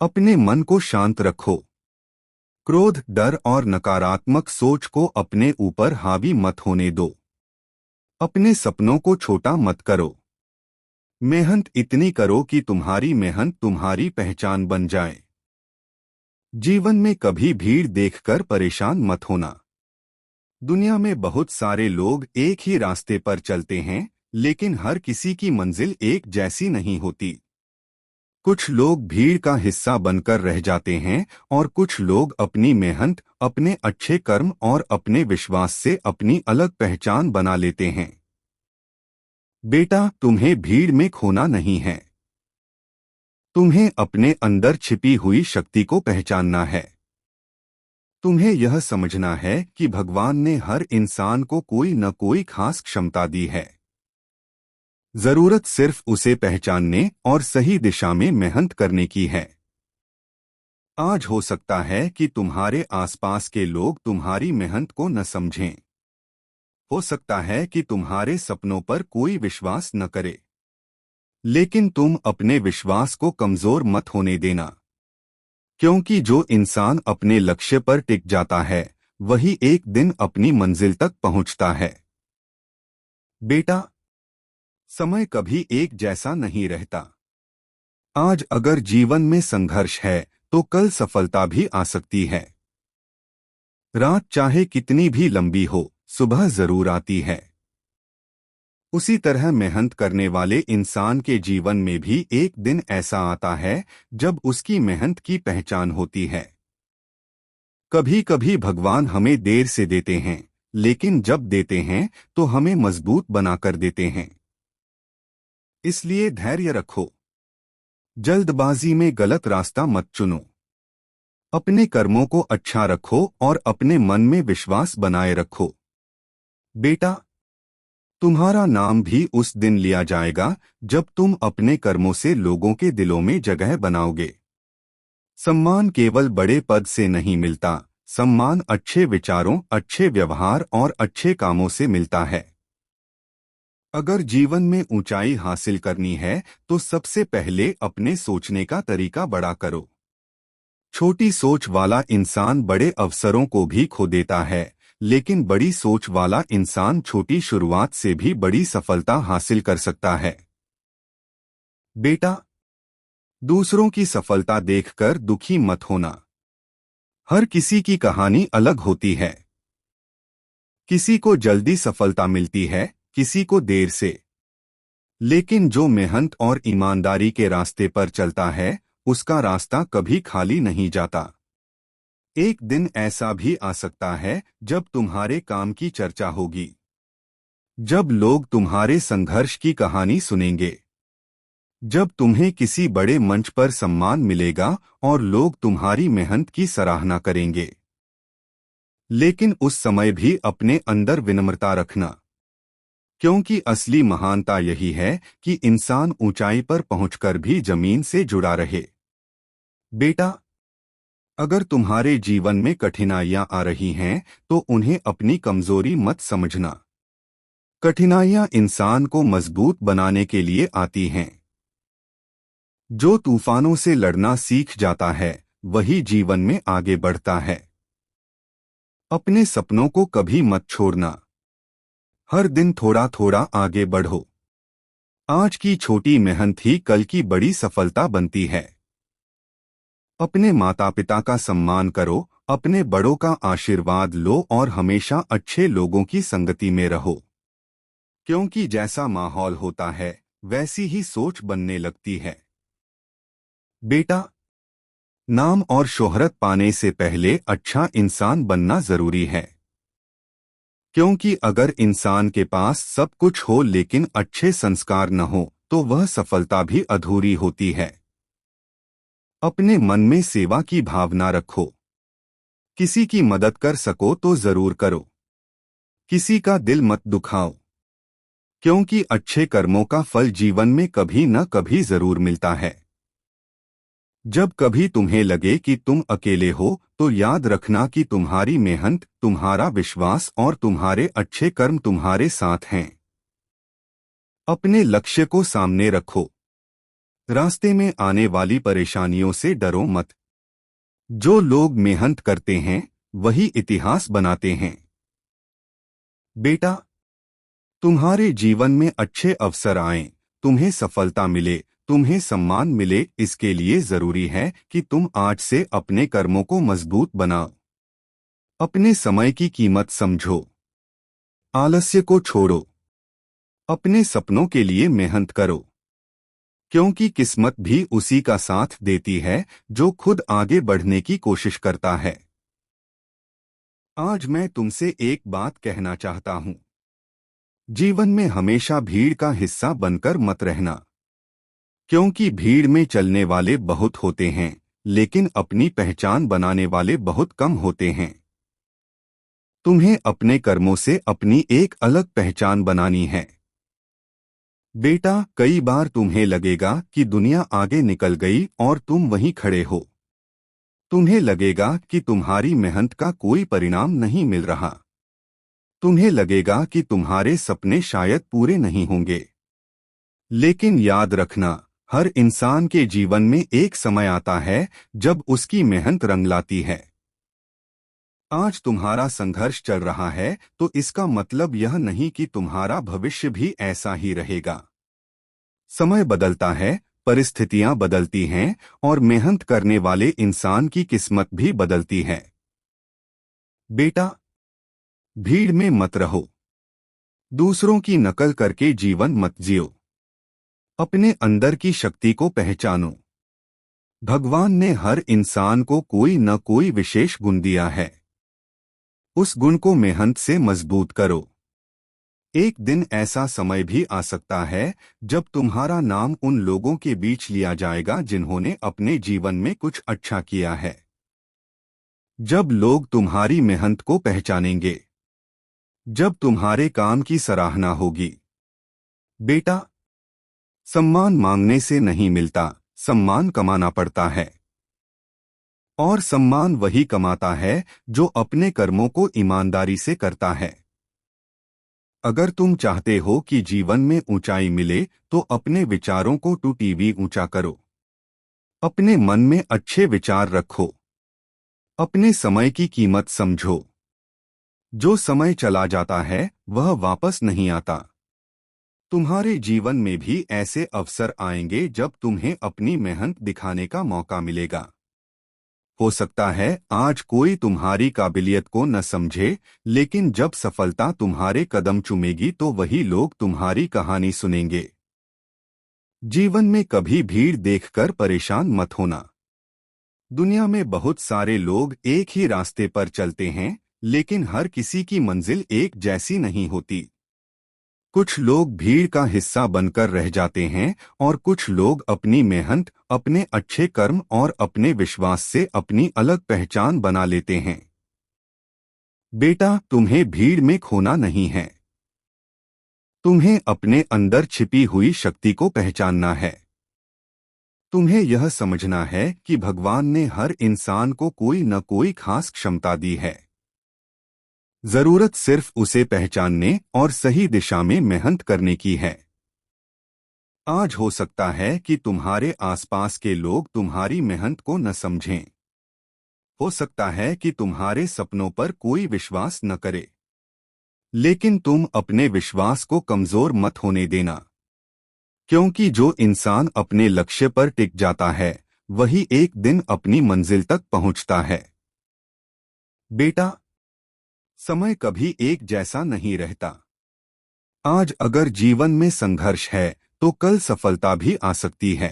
अपने मन को शांत रखो। क्रोध, डर और नकारात्मक सोच को अपने ऊपर हावी मत होने दो। अपने सपनों को छोटा मत करो। मेहनत इतनी करो कि तुम्हारी मेहनत तुम्हारी पहचान बन जाए। जीवन में कभी भीड़ देखकर परेशान मत होना। दुनिया में बहुत सारे लोग एक ही रास्ते पर चलते हैं, लेकिन हर किसी की मंजिल एक जैसी नहीं होती। कुछ लोग भीड़ का हिस्सा बनकर रह जाते हैं और कुछ लोग अपनी मेहनत, अपने अच्छे कर्म और अपने विश्वास से अपनी अलग पहचान बना लेते हैं। बेटा, तुम्हें भीड़ में खोना नहीं है। तुम्हें अपने अंदर छिपी हुई शक्ति को पहचानना है। तुम्हें यह समझना है कि भगवान ने हर इंसान को कोई न कोई खास क्षमता दी है। जरूरत सिर्फ उसे पहचानने और सही दिशा में मेहनत करने की है। आज हो सकता है कि तुम्हारे आसपास के लोग तुम्हारी मेहनत को न समझें। हो सकता है कि तुम्हारे सपनों पर कोई विश्वास न करे, लेकिन तुम अपने विश्वास को कमजोर मत होने देना, क्योंकि जो इंसान अपने लक्ष्य पर टिक जाता है वही एक दिन अपनी मंजिल तक पहुंचता है। बेटा, समय कभी एक जैसा नहीं रहता। आज अगर जीवन में संघर्ष है तो कल सफलता भी आ सकती है। रात चाहे कितनी भी लंबी हो, सुबह जरूर आती है। उसी तरह मेहनत करने वाले इंसान के जीवन में भी एक दिन ऐसा आता है जब उसकी मेहनत की पहचान होती है। कभी कभी भगवान हमें देर से देते हैं, लेकिन जब देते हैं तो हमें मजबूत बनाकर देते हैं। इसलिए धैर्य रखो। जल्दबाजी में गलत रास्ता मत चुनो। अपने कर्मों को अच्छा रखो और अपने मन में विश्वास बनाए रखो। बेटा, तुम्हारा नाम भी उस दिन लिया जाएगा जब तुम अपने कर्मों से लोगों के दिलों में जगह बनाओगे। सम्मान केवल बड़े पद से नहीं मिलता, सम्मान अच्छे विचारों, अच्छे व्यवहार और अच्छे कामों से मिलता है। अगर जीवन में ऊंचाई हासिल करनी है तो सबसे पहले अपने सोचने का तरीका बड़ा करो। छोटी सोच वाला इंसान बड़े अवसरों को भी खो देता है, लेकिन बड़ी सोच वाला इंसान छोटी शुरुआत से भी बड़ी सफलता हासिल कर सकता है। बेटा, दूसरों की सफलता देखकर दुखी मत होना। हर किसी की कहानी अलग होती है। किसी को जल्दी सफलता मिलती है, किसी को देर से। लेकिन जो मेहनत और ईमानदारी के रास्ते पर चलता है उसका रास्ता कभी खाली नहीं जाता। एक दिन ऐसा भी आ सकता है जब तुम्हारे काम की चर्चा होगी, जब लोग तुम्हारे संघर्ष की कहानी सुनेंगे, जब तुम्हें किसी बड़े मंच पर सम्मान मिलेगा और लोग तुम्हारी मेहनत की सराहना करेंगे। लेकिन उस समय भी अपने अंदर विनम्रता रखना, क्योंकि असली महानता यही है कि इंसान ऊंचाई पर पहुंचकर भी जमीन से जुड़ा रहे। बेटा, अगर तुम्हारे जीवन में कठिनाइयां आ रही हैं तो उन्हें अपनी कमजोरी मत समझना। कठिनाइयां इंसान को मजबूत बनाने के लिए आती हैं। जो तूफानों से लड़ना सीख जाता है वही जीवन में आगे बढ़ता है। अपने सपनों को कभी मत छोड़ना। हर दिन थोड़ा थोड़ा आगे बढ़ो। आज की छोटी मेहनत ही कल की बड़ी सफलता बनती है। अपने माता पिता का सम्मान करो, अपने बड़ों का आशीर्वाद लो और हमेशा अच्छे लोगों की संगति में रहो। क्योंकि जैसा माहौल होता है वैसी ही सोच बनने लगती है। बेटा, नाम और शोहरत पाने से पहले अच्छा इंसान बनना जरूरी है। क्योंकि अगर इंसान के पास सब कुछ हो लेकिन अच्छे संस्कार न हो तो वह सफलता भी अधूरी होती है। अपने मन में सेवा की भावना रखो। किसी की मदद कर सको तो जरूर करो। किसी का दिल मत दुखाओ। क्योंकि अच्छे कर्मों का फल जीवन में कभी न कभी जरूर मिलता है। जब कभी तुम्हें लगे कि तुम अकेले हो तो याद रखना कि तुम्हारी मेहनत, तुम्हारा विश्वास और तुम्हारे अच्छे कर्म तुम्हारे साथ हैं। अपने लक्ष्य को सामने रखो। रास्ते में आने वाली परेशानियों से डरो मत। जो लोग मेहनत करते हैं वही इतिहास बनाते हैं। बेटा, तुम्हारे जीवन में अच्छे अवसर आएं, तुम्हें सफलता मिले, तुम्हें सम्मान मिले, इसके लिए जरूरी है कि तुम आज से अपने कर्मों को मजबूत बनाओ। अपने समय की कीमत समझो। आलस्य को छोड़ो। अपने सपनों के लिए मेहनत करो। क्योंकि किस्मत भी उसी का साथ देती है जो खुद आगे बढ़ने की कोशिश करता है। आज मैं तुमसे एक बात कहना चाहता हूं। जीवन में हमेशा भीड़ का हिस्सा बनकर मत रहना। क्योंकि भीड़ में चलने वाले बहुत होते हैं लेकिन अपनी पहचान बनाने वाले बहुत कम होते हैं। तुम्हें अपने कर्मों से अपनी एक अलग पहचान बनानी है। बेटा, कई बार तुम्हें लगेगा कि दुनिया आगे निकल गई और तुम वहीं खड़े हो। तुम्हें लगेगा कि तुम्हारी मेहनत का कोई परिणाम नहीं मिल रहा। तुम्हें लगेगा कि तुम्हारे सपने शायद पूरे नहीं होंगे। लेकिन याद रखना, हर इंसान के जीवन में एक समय आता है जब उसकी मेहनत रंग लाती है। आज तुम्हारा संघर्ष चल रहा है तो इसका मतलब यह नहीं कि तुम्हारा भविष्य भी ऐसा ही रहेगा। समय बदलता है, परिस्थितियां बदलती हैं और मेहनत करने वाले इंसान की किस्मत भी बदलती है। बेटा, भीड़ में मत रहो। दूसरों की नकल करके जीवन मत जियो। अपने अंदर की शक्ति को पहचानो। भगवान ने हर इंसान को कोई न कोई विशेष गुण दिया है। उस गुण को मेहनत से मजबूत करो। एक दिन ऐसा समय भी आ सकता है जब तुम्हारा नाम उन लोगों के बीच लिया जाएगा जिन्होंने अपने जीवन में कुछ अच्छा किया है। जब लोग तुम्हारी मेहनत को पहचानेंगे, जब तुम्हारे काम की सराहना होगी। बेटा, सम्मान मांगने से नहीं मिलता, सम्मान कमाना पड़ता है। और सम्मान वही कमाता है जो अपने कर्मों को ईमानदारी से करता है। अगर तुम चाहते हो कि जीवन में ऊंचाई मिले तो अपने विचारों को टीवी ऊंचा करो। अपने मन में अच्छे विचार रखो। अपने समय की कीमत समझो। जो समय चला जाता है वह वापस नहीं आता। तुम्हारे जीवन में भी ऐसे अवसर आएंगे जब तुम्हें अपनी मेहनत दिखाने का मौका मिलेगा। हो सकता है आज कोई तुम्हारी काबिलियत को न समझे, लेकिन जब सफलता तुम्हारे कदम चूमेगी तो वही लोग तुम्हारी कहानी सुनेंगे। जीवन में कभी भीड़ देखकर परेशान मत होना। दुनिया में बहुत सारे लोग एक ही रास्ते पर चलते हैं, लेकिन हर किसी की मंजिल एक जैसी नहीं होती। कुछ लोग भीड़ का हिस्सा बनकर रह जाते हैं और कुछ लोग अपनी मेहनत, अपने अच्छे कर्म और अपने विश्वास से अपनी अलग पहचान बना लेते हैं। बेटा, तुम्हें भीड़ में खोना नहीं है। तुम्हें अपने अंदर छिपी हुई शक्ति को पहचानना है। तुम्हें यह समझना है कि भगवान ने हर इंसान को कोई न कोई खास क्षमता दी है। जरूरत सिर्फ उसे पहचानने और सही दिशा में मेहनत करने की है। आज हो सकता है कि तुम्हारे आसपास के लोग तुम्हारी मेहनत को न समझें। हो सकता है कि तुम्हारे सपनों पर कोई विश्वास न करे। लेकिन तुम अपने विश्वास को कमजोर मत होने देना, क्योंकि जो इंसान अपने लक्ष्य पर टिक जाता है वही एक दिन अपनी मंजिल तक पहुंचता है। बेटा, समय कभी एक जैसा नहीं रहता। आज अगर जीवन में संघर्ष है तो कल सफलता भी आ सकती है।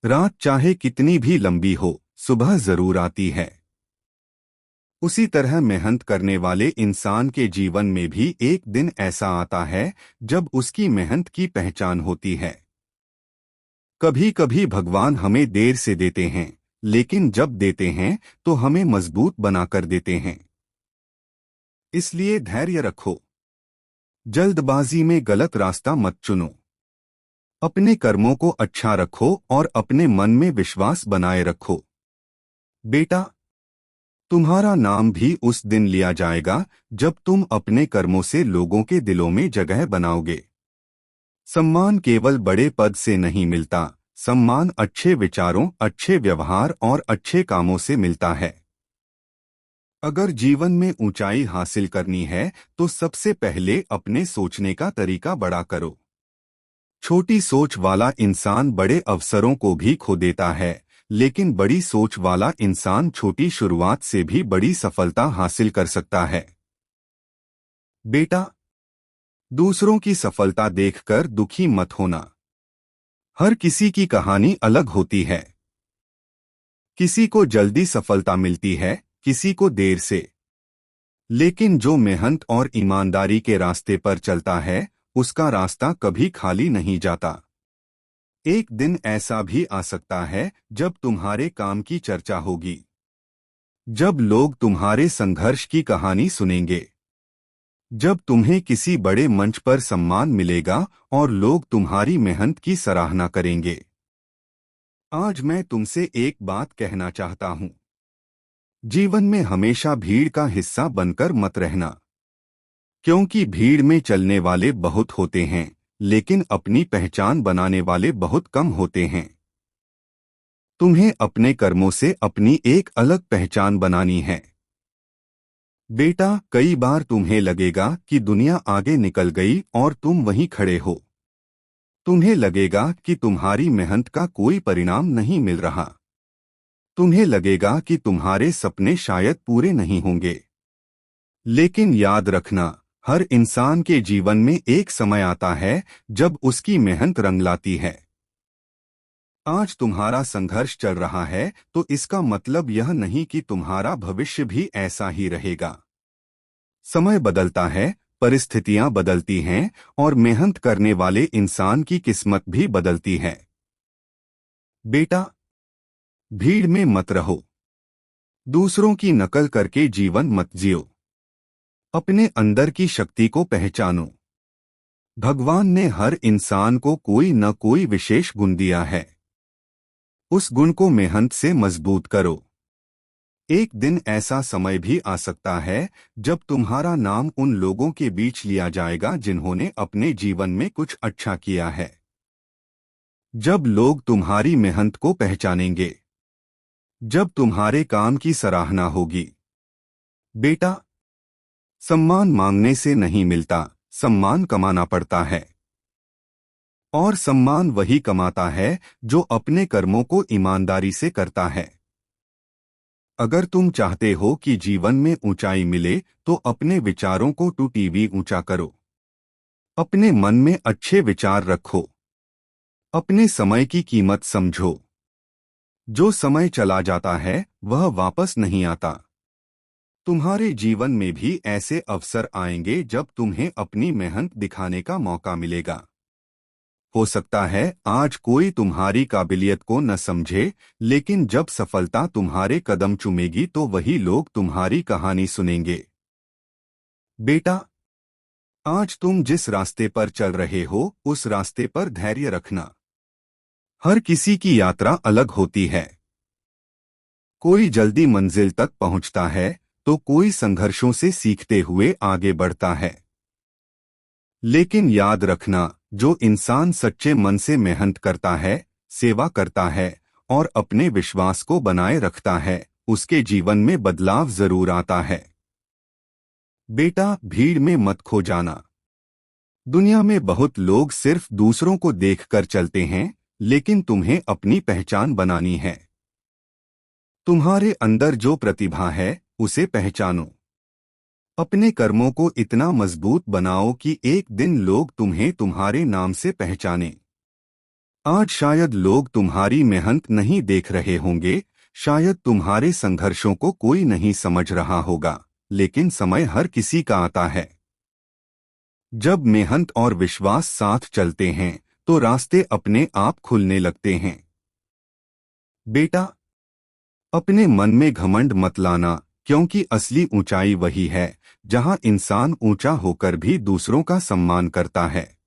रात चाहे कितनी भी लंबी हो, सुबह जरूर आती है। उसी तरह मेहनत करने वाले इंसान के जीवन में भी एक दिन ऐसा आता है जब उसकी मेहनत की पहचान होती है। कभी कभी भगवान हमें देर से देते हैं, लेकिन जब देते हैं तो हमें मजबूत बनाकर देते हैं। इसलिए धैर्य रखो। जल्दबाजी में गलत रास्ता मत चुनो। अपने कर्मों को अच्छा रखो और अपने मन में विश्वास बनाए रखो। बेटा, तुम्हारा नाम भी उस दिन लिया जाएगा जब तुम अपने कर्मों से लोगों के दिलों में जगह बनाओगे। सम्मान केवल बड़े पद से नहीं मिलता, सम्मान अच्छे विचारों, अच्छे व्यवहार और अच्छे कामों से मिलता है। अगर जीवन में ऊंचाई हासिल करनी है तो सबसे पहले अपने सोचने का तरीका बड़ा करो। छोटी सोच वाला इंसान बड़े अवसरों को भी खो देता है, लेकिन बड़ी सोच वाला इंसान छोटी शुरुआत से भी बड़ी सफलता हासिल कर सकता है। बेटा, दूसरों की सफलता देखकर दुखी मत होना। हर किसी की कहानी अलग होती है। किसी को जल्दी सफलता मिलती है, किसी को देर से। लेकिन जो मेहनत और ईमानदारी के रास्ते पर चलता है उसका रास्ता कभी खाली नहीं जाता। एक दिन ऐसा भी आ सकता है जब तुम्हारे काम की चर्चा होगी, जब लोग तुम्हारे संघर्ष की कहानी सुनेंगे, जब तुम्हें किसी बड़े मंच पर सम्मान मिलेगा और लोग तुम्हारी मेहनत की सराहना करेंगे। आज मैं तुमसे एक बात कहना चाहता हूं। जीवन में हमेशा भीड़ का हिस्सा बनकर मत रहना, क्योंकि भीड़ में चलने वाले बहुत होते हैं, लेकिन अपनी पहचान बनाने वाले बहुत कम होते हैं। तुम्हें अपने कर्मों से अपनी एक अलग पहचान बनानी है। बेटा, कई बार तुम्हें लगेगा कि दुनिया आगे निकल गई और तुम वहीं खड़े हो। तुम्हें लगेगा कि तुम्हारी मेहनत का कोई परिणाम नहीं मिल रहा। तुम्हें लगेगा कि तुम्हारे सपने शायद पूरे नहीं होंगे। लेकिन याद रखना, हर इंसान के जीवन में एक समय आता है जब उसकी मेहनत रंग लाती है। आज तुम्हारा संघर्ष चल रहा है तो इसका मतलब यह नहीं कि तुम्हारा भविष्य भी ऐसा ही रहेगा। समय बदलता है, परिस्थितियां बदलती हैं और मेहनत करने वाले इंसान की किस्मत भी बदलती है। बेटा, भीड़ में मत रहो। दूसरों की नकल करके जीवन मत जियो। अपने अंदर की शक्ति को पहचानो। भगवान ने हर इंसान को कोई न कोई विशेष गुण दिया है। उस गुण को मेहनत से मजबूत करो। एक दिन ऐसा समय भी आ सकता है जब तुम्हारा नाम उन लोगों के बीच लिया जाएगा जिन्होंने अपने जीवन में कुछ अच्छा किया है। जब लोग तुम्हारी मेहनत को पहचानेंगे, जब तुम्हारे काम की सराहना होगी। बेटा, सम्मान मांगने से नहीं मिलता, सम्मान कमाना पड़ता है। और सम्मान वही कमाता है जो अपने कर्मों को ईमानदारी से करता है। अगर तुम चाहते हो कि जीवन में ऊंचाई मिले तो अपने विचारों को टीवी ऊंचा करो। अपने मन में अच्छे विचार रखो। अपने समय की कीमत समझो। जो समय चला जाता है वह वापस नहीं आता। तुम्हारे जीवन में भी ऐसे अवसर आएंगे जब तुम्हें अपनी मेहनत दिखाने का मौका मिलेगा। हो सकता है आज कोई तुम्हारी काबिलियत को न समझे, लेकिन जब सफलता तुम्हारे कदम चूमेगी तो वही लोग तुम्हारी कहानी सुनेंगे। बेटा, आज तुम जिस रास्ते पर चल रहे हो उस रास्ते पर धैर्य रखना। हर किसी की यात्रा अलग होती है। कोई जल्दी मंजिल तक पहुंचता है तो कोई संघर्षों से सीखते हुए आगे बढ़ता है। लेकिन याद रखना, जो इंसान सच्चे मन से मेहनत करता है, सेवा करता है और अपने विश्वास को बनाए रखता है, उसके जीवन में बदलाव जरूर आता है। बेटा, भीड़ में मत खो जाना। दुनिया में बहुत लोग सिर्फ दूसरों को देखकर चलते हैं, लेकिन तुम्हें अपनी पहचान बनानी है। तुम्हारे अंदर जो प्रतिभा है, उसे पहचानो। अपने कर्मों को इतना मजबूत बनाओ कि एक दिन लोग तुम्हें तुम्हारे नाम से पहचानें। आज शायद लोग तुम्हारी मेहनत नहीं देख रहे होंगे, शायद तुम्हारे संघर्षों को कोई नहीं समझ रहा होगा, लेकिन समय हर किसी का आता है। जब मेहनत और विश्वास साथ चलते हैं, तो रास्ते अपने आप खुलने लगते हैं। बेटा, अपने मन में घमंड मत लाना, क्योंकि असली ऊंचाई वही है जहां इंसान ऊंचा होकर भी दूसरों का सम्मान करता है।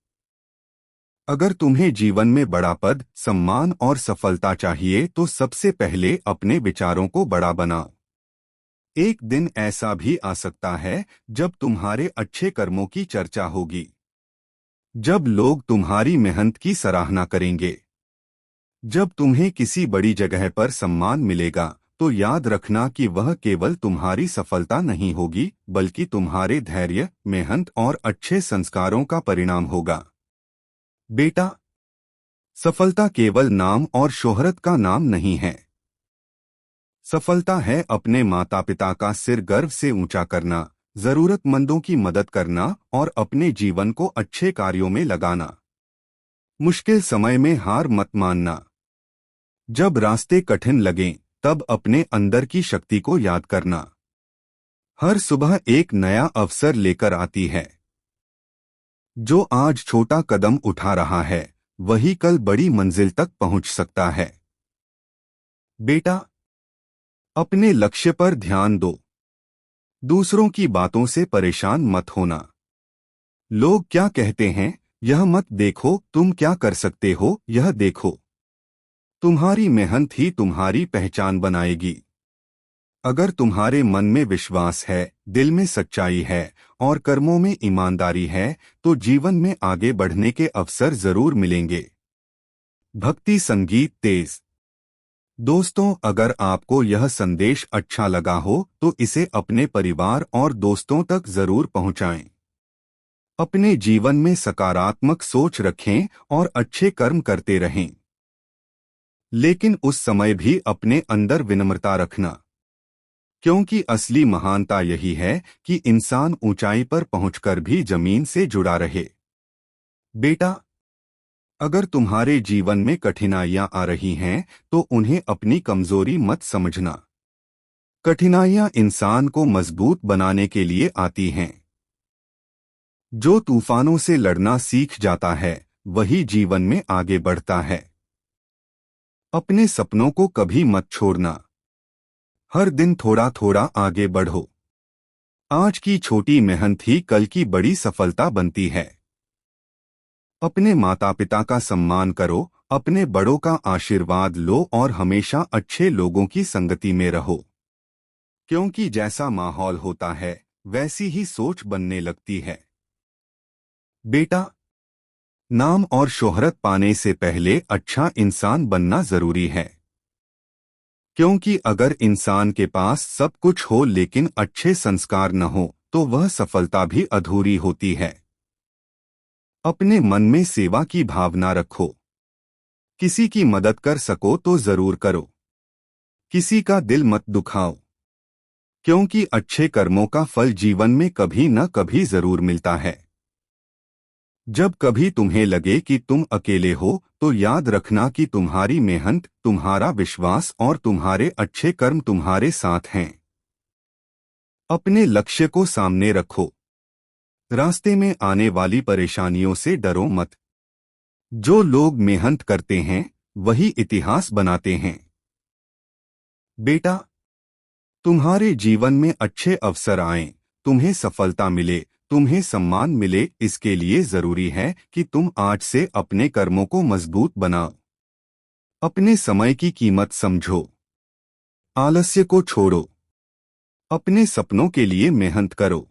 अगर तुम्हें जीवन में बड़ा पद, सम्मान और सफलता चाहिए, तो सबसे पहले अपने विचारों को बड़ा बनाओ। एक दिन ऐसा भी आ सकता है जब तुम्हारे अच्छे कर्मों की चर्चा होगी, जब लोग तुम्हारी मेहनत की सराहना करेंगे, जब तुम्हें किसी बड़ी जगह पर सम्मान मिलेगा, तो याद रखना कि वह केवल तुम्हारी सफलता नहीं होगी, बल्कि तुम्हारे धैर्य, मेहनत और अच्छे संस्कारों का परिणाम होगा। बेटा, सफलता केवल नाम और शोहरत का नाम नहीं है। सफलता है अपने माता पिता का सिर गर्व से ऊंचा करना, जरूरतमंदों की मदद करना और अपने जीवन को अच्छे कार्यों में लगाना। मुश्किल समय में हार मत मानना। जब रास्ते कठिन लगें, तब अपने अंदर की शक्ति को याद करना। हर सुबह एक नया अवसर लेकर आती है। जो आज छोटा कदम उठा रहा है, वही कल बड़ी मंजिल तक पहुंच सकता है। बेटा, अपने लक्ष्य पर ध्यान दो। दूसरों की बातों से परेशान मत होना। लोग क्या कहते हैं, यह मत देखो, तुम क्या कर सकते हो, यह देखो। तुम्हारी मेहनत ही तुम्हारी पहचान बनाएगी। अगर तुम्हारे मन में विश्वास है, दिल में सच्चाई है और कर्मों में ईमानदारी है, तो जीवन में आगे बढ़ने के अवसर जरूर मिलेंगे। भक्ति संगीत तेज। दोस्तों, अगर आपको यह संदेश अच्छा लगा हो, तो इसे अपने परिवार और दोस्तों तक जरूर पहुंचाएं। अपने जीवन में सकारात्मक सोच रखें और अच्छे कर्म करते रहें। लेकिन उस समय भी अपने अंदर विनम्रता रखना, क्योंकि असली महानता यही है कि इंसान ऊंचाई पर पहुंचकर भी जमीन से जुड़ा रहे। बेटा, अगर तुम्हारे जीवन में कठिनाइयां आ रही हैं, तो उन्हें अपनी कमजोरी मत समझना। कठिनाइयां इंसान को मजबूत बनाने के लिए आती हैं। जो तूफानों से लड़ना सीख जाता है, वही जीवन में आगे बढ़ता है। अपने सपनों को कभी मत छोड़ना। हर दिन थोड़ा थोड़ा आगे बढ़ो। आज की छोटी मेहनत ही कल की बड़ी सफलता बनती है। अपने माता पिता का सम्मान करो, अपने बड़ों का आशीर्वाद लो और हमेशा अच्छे लोगों की संगति में रहो, क्योंकि जैसा माहौल होता है, वैसी ही सोच बनने लगती है। बेटा, नाम और शोहरत पाने से पहले अच्छा इंसान बनना जरूरी है, क्योंकि अगर इंसान के पास सब कुछ हो लेकिन अच्छे संस्कार न हो, तो वह सफलता भी अधूरी होती है। अपने मन में सेवा की भावना रखो। किसी की मदद कर सको तो जरूर करो। किसी का दिल मत दुखाओ, क्योंकि अच्छे कर्मों का फल जीवन में कभी न कभी जरूर मिलता है। जब कभी तुम्हें लगे कि तुम अकेले हो, तो याद रखना कि तुम्हारी मेहनत, तुम्हारा विश्वास और तुम्हारे अच्छे कर्म तुम्हारे साथ हैं। अपने लक्ष्य को सामने रखो। रास्ते में आने वाली परेशानियों से डरो मत। जो लोग मेहनत करते हैं, वही इतिहास बनाते हैं। बेटा, तुम्हारे जीवन में अच्छे अवसर आएं, तुम्हें सफलता मिले, तुम्हें सम्मान मिले, इसके लिए जरूरी है कि तुम आज से अपने कर्मों को मजबूत बनाओ। अपने समय की कीमत समझो। आलस्य को छोड़ो। अपने सपनों के लिए मेहनत करो।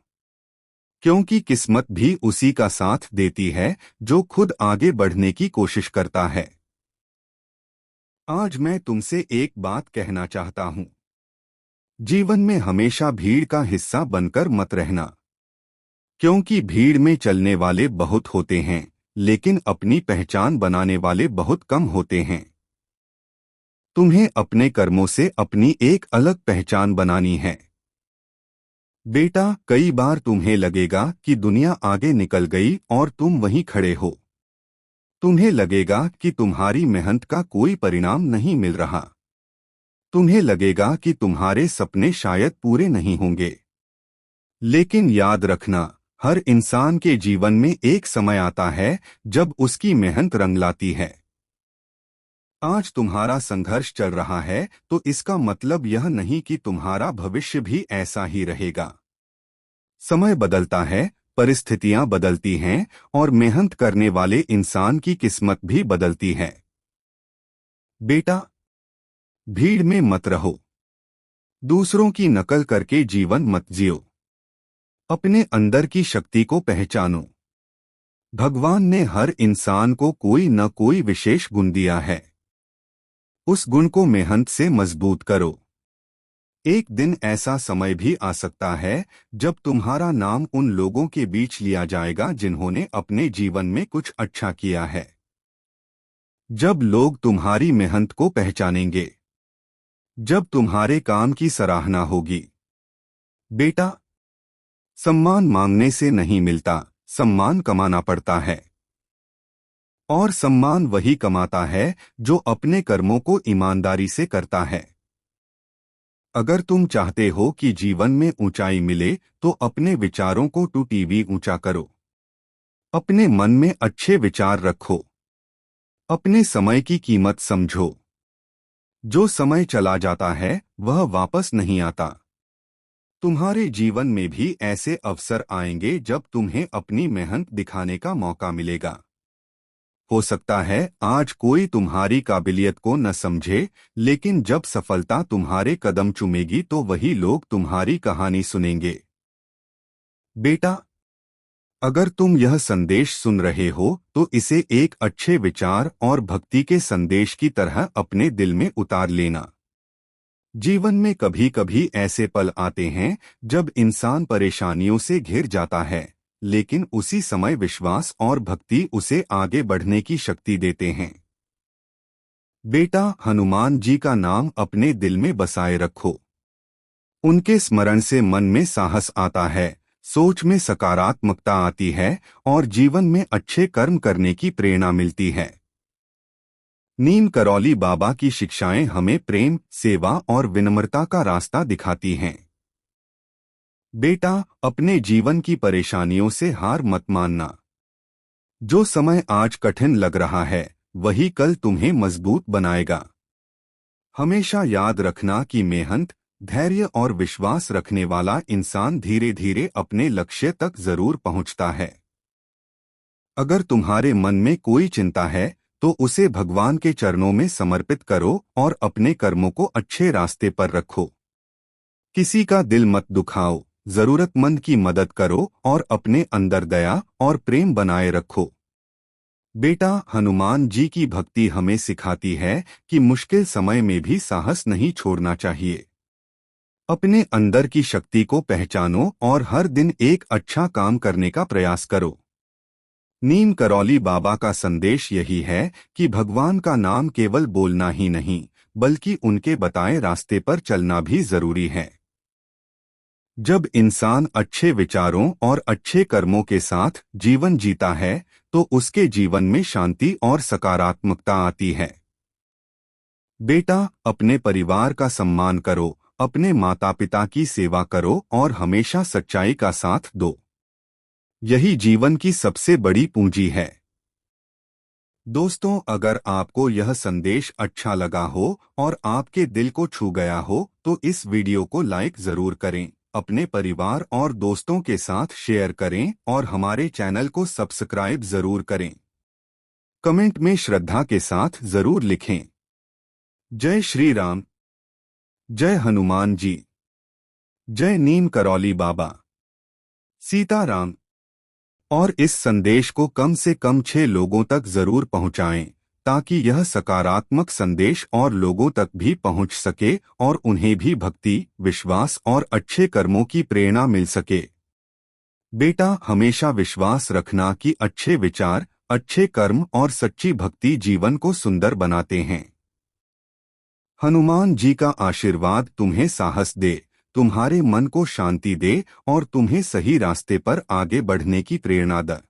क्योंकि किस्मत भी उसी का साथ देती है जो खुद आगे बढ़ने की कोशिश करता है। आज मैं तुमसे एक बात कहना चाहता हूं। जीवन में हमेशा भीड़ का हिस्सा बनकर मत रहना, क्योंकि भीड़ में चलने वाले बहुत होते हैं, लेकिन अपनी पहचान बनाने वाले बहुत कम होते हैं। तुम्हें अपने कर्मों से अपनी एक अलग पहचान बनानी है। बेटा, कई बार तुम्हें लगेगा कि दुनिया आगे निकल गई और तुम वहीं खड़े हो। तुम्हें लगेगा कि तुम्हारी मेहनत का कोई परिणाम नहीं मिल रहा। तुम्हें लगेगा कि तुम्हारे सपने शायद पूरे नहीं होंगे। लेकिन याद रखना, हर इंसान के जीवन में एक समय आता है जब उसकी मेहनत रंग लाती है। आज तुम्हारा संघर्ष चल रहा है तो इसका मतलब यह नहीं कि तुम्हारा भविष्य भी ऐसा ही रहेगा। समय बदलता है, परिस्थितियां बदलती हैं और मेहनत करने वाले इंसान की किस्मत भी बदलती है। बेटा, भीड़ में मत रहो। दूसरों की नकल करके जीवन मत जियो। अपने अंदर की शक्ति को पहचानो। भगवान ने हर इंसान को कोई न कोई विशेष गुण दिया है। उस गुण को मेहनत से मजबूत करो। एक दिन ऐसा समय भी आ सकता है जब तुम्हारा नाम उन लोगों के बीच लिया जाएगा जिन्होंने अपने जीवन में कुछ अच्छा किया है। जब लोग तुम्हारी मेहनत को पहचानेंगे, जब तुम्हारे काम की सराहना होगी। बेटा, सम्मान मांगने से नहीं मिलता, सम्मान कमाना पड़ता है। और सम्मान वही कमाता है जो अपने कर्मों को ईमानदारी से करता है। अगर तुम चाहते हो कि जीवन में ऊंचाई मिले तो अपने विचारों को टूटीवी ऊंचा करो। अपने मन में अच्छे विचार रखो। अपने समय की कीमत समझो। जो समय चला जाता है वह वापस नहीं आता। तुम्हारे जीवन में भी ऐसे अवसर आएंगे जब तुम्हें अपनी मेहनत दिखाने का मौका मिलेगा। हो सकता है आज कोई तुम्हारी काबिलियत को न समझे, लेकिन जब सफलता तुम्हारे कदम चूमेगी तो वही लोग तुम्हारी कहानी सुनेंगे। बेटा, अगर तुम यह संदेश सुन रहे हो तो इसे एक अच्छे विचार और भक्ति के संदेश की तरह अपने दिल में उतार लेना। जीवन में कभी कभी ऐसे पल आते हैं जब इंसान परेशानियों से घिर जाता है, लेकिन उसी समय विश्वास और भक्ति उसे आगे बढ़ने की शक्ति देते हैं। बेटा, हनुमान जी का नाम अपने दिल में बसाए रखो। उनके स्मरण से मन में साहस आता है, सोच में सकारात्मकता आती है और जीवन में अच्छे कर्म करने की प्रेरणा मिलती है। नीम करौली बाबा की शिक्षाएं हमें प्रेम, सेवा और विनम्रता का रास्ता दिखाती हैं। बेटा, अपने जीवन की परेशानियों से हार मत मानना। जो समय आज कठिन लग रहा है वही कल तुम्हें मजबूत बनाएगा। हमेशा याद रखना कि मेहनत, धैर्य और विश्वास रखने वाला इंसान धीरे धीरे अपने लक्ष्य तक जरूर पहुंचता है। अगर तुम्हारे मन में कोई चिंता है तो उसे भगवान के चरणों में समर्पित करो और अपने कर्मों को अच्छे रास्ते पर रखो। किसी का दिल मत दुखाओ, जरूरतमंद की मदद करो और अपने अंदर दया और प्रेम बनाए रखो। बेटा, हनुमान जी की भक्ति हमें सिखाती है कि मुश्किल समय में भी साहस नहीं छोड़ना चाहिए। अपने अंदर की शक्ति को पहचानो और हर दिन एक अच्छा काम करने का प्रयास करो। नीम करौली बाबा का संदेश यही है कि भगवान का नाम केवल बोलना ही नहीं, बल्कि उनके बताए रास्ते पर चलना भी जरूरी है। जब इंसान अच्छे विचारों और अच्छे कर्मों के साथ जीवन जीता है तो उसके जीवन में शांति और सकारात्मकता आती है। बेटा, अपने परिवार का सम्मान करो, अपने माता पिता की सेवा करो और हमेशा सच्चाई का साथ दो। यही जीवन की सबसे बड़ी पूंजी है। दोस्तों, अगर आपको यह संदेश अच्छा लगा हो और आपके दिल को छू गया हो तो इस वीडियो को लाइक जरूर करें, अपने परिवार और दोस्तों के साथ शेयर करें और हमारे चैनल को सब्सक्राइब जरूर करें। कमेंट में श्रद्धा के साथ जरूर लिखें। जय श्री राम, जय हनुमान जी, जय नीम करौली बाबा। सीताराम। और इस संदेश को कम से कम 6 लोगों तक जरूर पहुंचाएं, ताकि यह सकारात्मक संदेश और लोगों तक भी पहुंच सके और उन्हें भी भक्ति, विश्वास और अच्छे कर्मों की प्रेरणा मिल सके। बेटा, हमेशा विश्वास रखना कि अच्छे विचार, अच्छे कर्म और सच्ची भक्ति जीवन को सुंदर बनाते हैं। हनुमान जी का आशीर्वाद तुम्हें साहस दे, तुम्हारे मन को शांति दे और तुम्हें सही रास्ते पर आगे बढ़ने की प्रेरणा दे।